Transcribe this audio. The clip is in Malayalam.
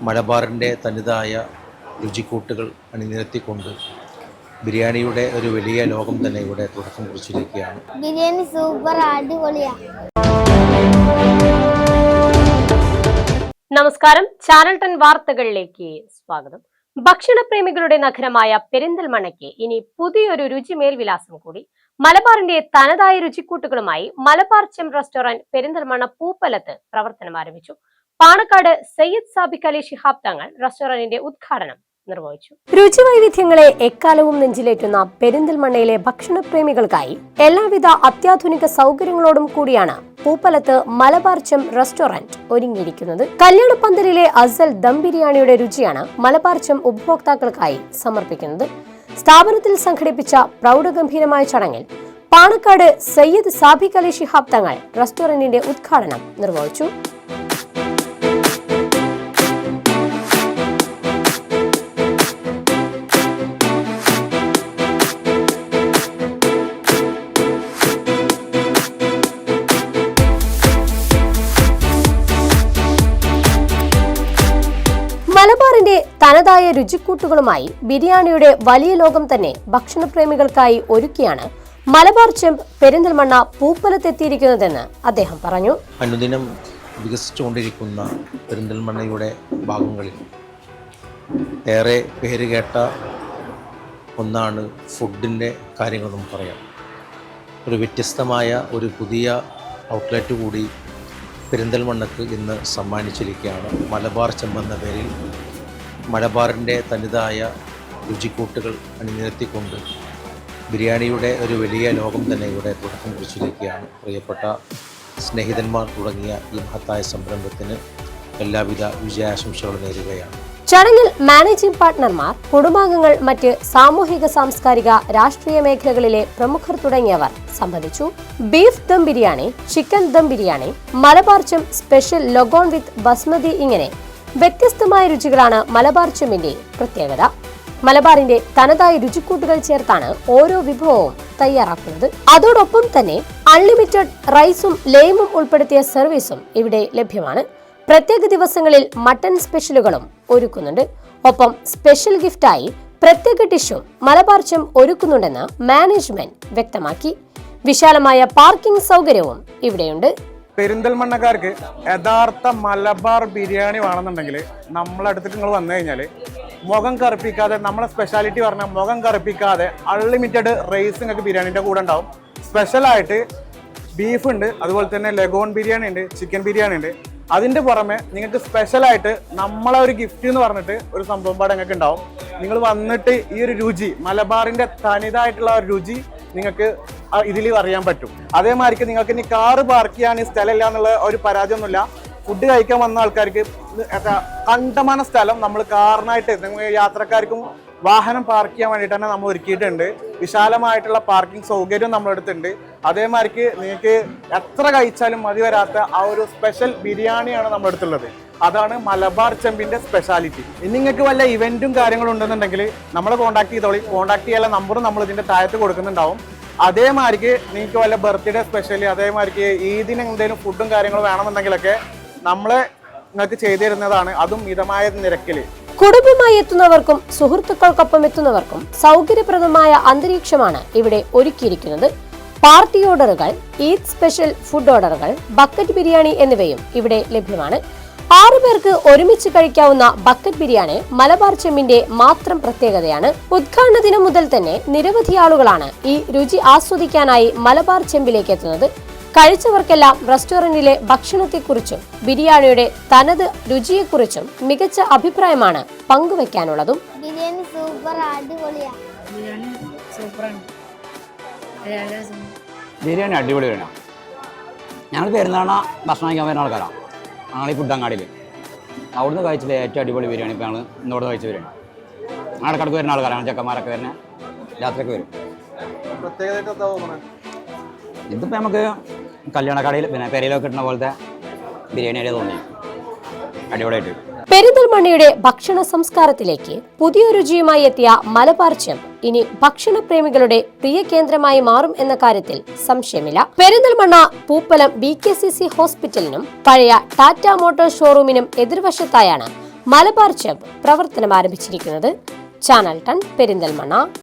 മലബാറിൻ്റെ തനതായ രുചിക്കൂട്ടുകൾ അണിനിരത്തിക്കൊണ്ട് ബിരിയാണിയുടെ ഒരു വലിയ ലോകം തന്നെ ഇവിടെ തുടക്കം കുറിച്ചിരിക്കുകയാണ്. ബിരിയാണി സൂപ്പർ അടിപൊളിയാ. നമസ്കാരം, ചാനൽ 10 വാർത്തകളിലേക്ക് സ്വാഗതം. ഭക്ഷണപ്രേമികളുടെ നഗരമായ പെരിന്തൽമണ്ണയ്ക്ക് ഇനി പുതിയൊരു രുചി മേൽവിലാസം കൂടി. മലബാറിന്റെ തനതായ രുചിക്കൂട്ടുകളുമായി മലബാർ ചെം റെസ്റ്റോറന്റ് പെരിന്തൽമണ്ണ പൂപ്പലത്ത് പ്രവർത്തനം ആരംഭിച്ചു. പാണക്കാട് സയ്യിദ് സാബിക് അലി ശിഹാബ് തങ്ങൾ റെസ്റ്റോറന്റിന്റെ ഉദ്ഘാടനം നിർവഹിച്ചു. രുചിവൈവിധ്യങ്ങളെ എക്കാലവും നെഞ്ചിലേറ്റുന്ന പെരിന്തൽമണ്ണയിലെ ഭക്ഷണപ്രേമികൾക്കായി എല്ലാവിധ അത്യാധുനിക സൗകര്യങ്ങളോടും കൂടിയാണ് പൂപ്പലത്ത് മലബാർ ചെം റെസ്റ്റോറന്റ് ഒരുങ്ങിയിരിക്കുന്നത്. കല്യാണപ്പന്തലിലെ അസൽ ദം ബിരിയാണിയുടെ രുചിയാണ് മലബാർ ചെം ഉപഭോക്താക്കൾക്കായി സമർപ്പിക്കുന്നത്. സ്ഥാപനത്തിൽ സംഘടിപ്പിച്ച പ്രൗഢഗംഭീരമായ ചടങ്ങിൽ പാണക്കാട് സയ്യിദ് സാബിക് അലി ശിഹാബ് തങ്ങൾ റെസ്റ്റോറന്റിന്റെ ഉദ്ഘാടനം നിർവഹിച്ചു. മലബാറിന്റെ തനതായ രുചിക്കൂട്ടുകളുമായി ബിരിയാണിയുടെ വലിയ ലോകം തന്നെ ഭക്ഷണപ്രേമികൾക്കായി ഒരുക്കിയാണ് മലബാർ ചെം പെരിന്തൽമണ്ണ പൂപ്പലത്തെത്തിയിരിക്കുന്നതെന്ന് അദ്ദേഹം പറഞ്ഞു. അനുദിനം വികസിച്ചുകൊണ്ടിരിക്കുന്ന പെരിന്തൽമണ്ണയുടെ ഭാഗങ്ങളിൽ ഏറെ പേര് കേട്ട ഒന്നാണ് ഫുഡിൻ്റെ കാര്യങ്ങൾ നമുക്ക് പറയാം. ഒരു വ്യത്യസ്തമായ ഒരു പുതിയ ഔട്ട്ലെറ്റ് കൂടി പെരിന്തൽമണ്ണക്ക് ഇന്ന് സമ്മാനിച്ചിരിക്കുകയാണ്. മലബാർ ചെം എന്ന പേരിൽ മലബാറിൻ്റെ തനതായ രുചിക്കൂട്ടുകൾ അണിനിരത്തിക്കൊണ്ട് ബിരിയാണിയുടെ ഒരു വലിയ ലോകം തന്നെ ഇവിടെ തുടക്കം കുറിച്ചിരിക്കുകയാണ്. പ്രിയപ്പെട്ട സ്നേഹിതന്മാർ തുടങ്ങിയ ഈ മഹത്തായ സംരംഭത്തിന് എല്ലാവിധ വിജയാശംസകളും നേരുകയാണ്. ചടങ്ങിൽ മാനേജിംഗ് പാർട്ട്ണർമാർ, കുടുംബാംഗങ്ങൾ, മറ്റ് സാമൂഹിക സാംസ്കാരിക രാഷ്ട്രീയ മേഖലകളിലെ പ്രമുഖർ തുടങ്ങിയവർ സംബന്ധിച്ചു. ബീഫ് ദം ബിരിയാണി, ചിക്കൻ ദം ബിരിയാണി, മലബാർ ചെം സ്പെഷ്യൽ ലൊഗോൺ വിത്ത് ബസ്മതി, ഇങ്ങനെ വ്യത്യസ്തമായ രുചികളാണ് മലബാർ ചെമ്മിന്റെ പ്രത്യേകത. മലബാറിന്റെ തനതായ രുചിക്കൂട്ടുകൾ ചേർത്താണ് ഓരോ വിഭവവും തയ്യാറാക്കുന്നത്. അതോടൊപ്പം തന്നെ അൺലിമിറ്റഡ് റൈസും ലേമും ഉൾപ്പെടുത്തിയ സർവീസും ഇവിടെ ലഭ്യമാണ്. പ്രത്യേക ദിവസങ്ങളിൽ മട്ടൺ സ്പെഷ്യലുകളും ഒരുക്കുന്നുണ്ട്. ഒപ്പം സ്പെഷ്യൽ ഗിഫ്റ്റായി പ്രത്യേക ഡിഷും മലബാർ ചെം ഒരുക്കുന്നുണ്ടെന്ന് മാനേജ്മെന്റ് വ്യക്തമാക്കി. വിശാലമായ പാർക്കിംഗ് സൗകര്യവും ഇവിടെയുണ്ട്. പെരിന്തൽമണ്ണക്കാർക്ക് യഥാർത്ഥ മലബാർ ബിരിയാണി വേണമെന്നുണ്ടെങ്കിൽ നമ്മളടുത്തിട്ട് നിങ്ങൾ വന്നു കഴിഞ്ഞാൽ മുഖം കറുപ്പിക്കാതെ, നമ്മളെ സ്പെഷ്യാലിറ്റി പറഞ്ഞാൽ മുഖം കറുപ്പിക്കാതെ അൺലിമിറ്റഡ് റൈസ് നിങ്ങൾക്ക് ബിരിയാണിൻ്റെ കൂടെ ഉണ്ടാവും. സ്പെഷ്യലായിട്ട് ബീഫ് ഉണ്ട്, അതുപോലെ തന്നെ ലഗോൺ ബിരിയാണി ഉണ്ട്, ചിക്കൻ ബിരിയാണി ഉണ്ട്. അതിൻ്റെ പുറമെ നിങ്ങൾക്ക് സ്പെഷ്യലായിട്ട് നമ്മളെ ഒരു ഗിഫ്റ്റ് എന്ന് പറഞ്ഞിട്ട് ഒരു സംഭവം പാടെ നിങ്ങൾക്ക് ഉണ്ടാവും. നിങ്ങൾ വന്നിട്ട് ഈ ഒരു രുചി, മലബാറിൻ്റെ തനിതായിട്ടുള്ള ഒരു രുചി നിങ്ങൾക്ക് ഇതിൽ അറിയാൻ പറ്റും. അതേമാതിരിക്ക് നിങ്ങൾക്ക് ഇനി കാറ് പാർക്ക് ചെയ്യാൻ സ്ഥലമില്ല എന്നുള്ള ഒരു പരാതിയൊന്നുമില്ല. ഫുഡ് കഴിക്കാൻ വന്ന ആൾക്കാർക്ക് കണ്ടമാന സ്ഥലം നമ്മൾ കാറിനായിട്ട് യാത്രക്കാർക്കും വാഹനം പാർക്ക് ചെയ്യാൻ വേണ്ടിയിട്ട് തന്നെ നമ്മൾ ഒരുക്കിയിട്ടുണ്ട്. വിശാലമായിട്ടുള്ള പാർക്കിംഗ് സൗകര്യം നമ്മളെടുത്തിട്ടുണ്ട്. അതേമാതിരിക്ക് നിങ്ങൾക്ക് എത്ര കഴിച്ചാലും മതി വരാത്ത ആ ഒരു സ്പെഷ്യൽ ബിരിയാണിയാണ് നമ്മുടെ അടുത്തുള്ളത്. അതാണ് മലബാർ ചെമ്പിന്റെ സ്പെഷ്യാലിറ്റി. ഇനി നിങ്ങൾക്ക് വല്ല ഇവന്റും കാര്യങ്ങളും ഉണ്ടെന്നുണ്ടെങ്കിൽ നമ്മളെ കോൺടാക്ട് ചെയ്തോളി. കോൺടാക്ട് ചെയ്യാനുള്ള നമ്പറും നമ്മൾ ഇതിന്റെ താഴത്ത് കൊടുക്കുന്നുണ്ടാവും. അതേമാതിരിക്ക് നിങ്ങൾക്ക് വല്ല ബർത്ത്ഡേ സ്പെഷ്യൽ, അതേമാതിരിക്ക് ഈദിന് എന്തെങ്കിലും ഫുഡും കാര്യങ്ങളും വേണമെന്നുണ്ടെങ്കിലൊക്കെ നമ്മളെ നിങ്ങൾക്ക് ചെയ്തു തരുന്നതാണ്, അതും മിതമായ നിരക്കിൽ. കുടുംബമായി എത്തുന്നവർക്കും സുഹൃത്തുക്കൾക്കൊപ്പം എത്തുന്നവർക്കും സൗകര്യപ്രദമായ അന്തരീക്ഷമാണ് ഇവിടെ ഒരുക്കിയിരിക്കുന്നത്. പാർട്ടി ഓർഡറുകൾ, ഈദ് സ്പെഷ്യൽ ഫുഡ് ഓർഡറുകൾ, ബക്കറ്റ് ബിരിയാണി എന്നിവയും ഇവിടെ ലഭ്യമാണ്. 6 പേർക്ക് ഒരുമിച്ച് കഴിക്കാവുന്ന ബക്കറ്റ് ബിരിയാണി മലബാർ ചെമ്മിന്റെ മാത്രം പ്രത്യേകതയാണ്. ഉദ്ഘാടന ദിനം മുതൽ തന്നെ നിരവധി ആളുകളാണ് ഈ രുചി ആസ്വദിക്കാനായി മലബാർ ചെമ്പിലേക്ക് എത്തുന്നത്. കഴിച്ചവർക്കെല്ലാം റെസ്റ്റോറന്റിലെ ഭക്ഷണത്തെക്കുറിച്ചും ബിരിയാണിയുടെ തനത് രുചിയെക്കുറിച്ചും മികച്ച അഭിപ്രായമാണ് പങ്കുവെക്കാനുള്ളതും. ബിരിയാണി സൂപ്പർ അടിപൊളിയാ. ബിരിയാണി അടിപൊളിയാണ്. ഞങ്ങൾ പെരുന്നാള ഭക്ഷണം കഴിക്കാൻ വരുന്ന ആൾക്കാരാണ്. ഞങ്ങൾ ഈ ഫുഡങ്ങാടിയിൽ അവിടുന്ന് കഴിച്ചില്ല ഏറ്റവും അടിപൊളി ബിരിയാണി ഇപ്പോൾ ഞങ്ങൾ ഇന്നോട് കഴിച്ച ബിരിയാണി. ഞങ്ങൾ ഇടക്കിടക്ക് വരുന്ന ആൾക്കാരാണ്. ചെക്കന്മാരൊക്കെ വരുന്ന രാത്രിയൊക്കെ വരും. ഇതിപ്പോൾ നമുക്ക് കല്യാണക്കടയിൽ പിന്നെ പെരയിലൊക്കെ കിട്ടുന്ന പോലത്തെ ബിരിയാണി തോന്നി അടിപൊളിയായിട്ട്. പെരിന്തൽമണ്ണയുടെ ഭക്ഷണ സംസ്കാരത്തിലേക്ക് പുതിയ രുചിയുമായി എത്തിയ മലബാർ ചെം ഇനി ഭക്ഷണപ്രേമികളുടെ പ്രിയ കേന്ദ്രമായി മാറും എന്ന കാര്യത്തിൽ സംശയമില്ല. പെരിന്തൽമണ്ണ പൂപ്പലം BKCC ഹോസ്പിറ്റലിനും പഴയ ടാറ്റ മോട്ടോർ ഷോറൂമിനും എതിർവശത്തായാണ് മലബാർ ചബ് പ്രവർത്തനം ആരംഭിച്ചിരിക്കുന്നത് ചാനൽ ടൺ പെരിന്തൽമണ്ണ.